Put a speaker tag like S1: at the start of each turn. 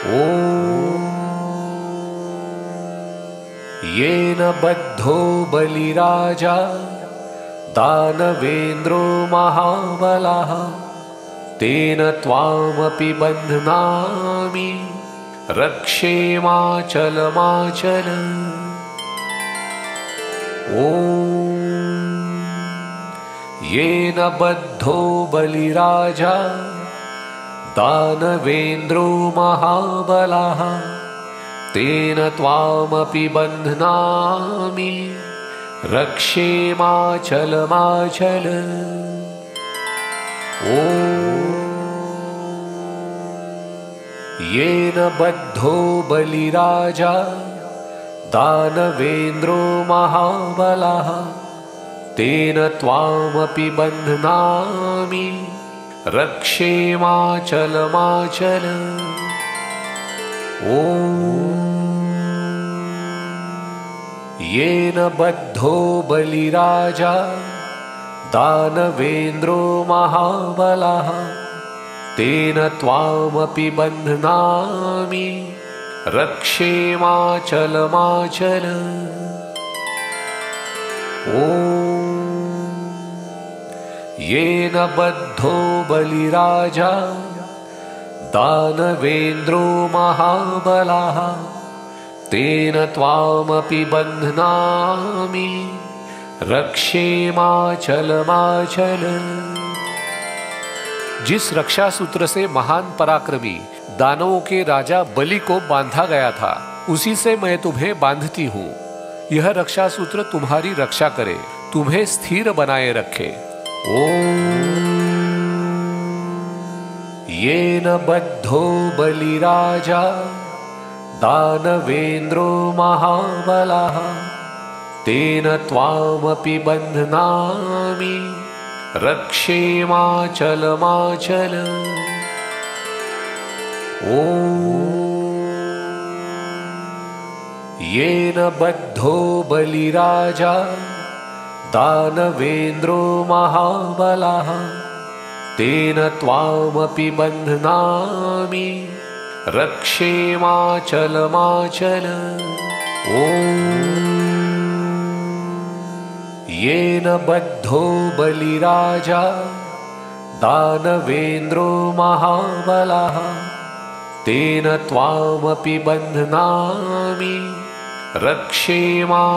S1: ॐ येन बद्धो बलिराजा दानवेन्द्रो महाबलः तेन त्वामपि बध्नामि रक्षेमाचलमाचल। ॐ येन बद्धो बलिराजा दानवेन्द्रो महाबलः तेन त्वामपि बध्नामि रक्षेमाचलमाचल। ॐ येन बद्धो बलिराजा दानवेन्द्रो महाबलः तेन त्वामपि बध्नामि रक्षेमाचलमाचल। ॐ येन बद्धो बलिराजा दानवेन्द्रो महाबलः तेन त्वामपि बध्नामि रक्षेमाचलमाचल। ॐ येन बद्धो बलिराजा दानवेन्द्रो महाबलः तेन त्वामपि बध्नामि रक्षेमाचलमाचल। जिस रक्षा सूत्र से महान पराक्रमी दानवों के राजा बलि को बांधा गया था, उसी से मैं तुम्हें बांधती हूँ। यह रक्षा सूत्र तुम्हारी रक्षा करे, तुम्हें स्थिर बनाए रखे। ओम येन बद्धो बलिराजा दानवेन्द्रो महाबलः तेन त्वामपि बध्नामि रक्षेमाचलमाचल। ॐ येन बद्धो बलिराजा दानवेन्द्रो महाबलः तेन त्वामपि बध्नामि रक्षेमाचलमाचल। ॐ येन बद्धो बलिराजा दानवेन्द्रो महाबलः तेन त्वामपि बध्नामि रक्षेमाचलमाचल।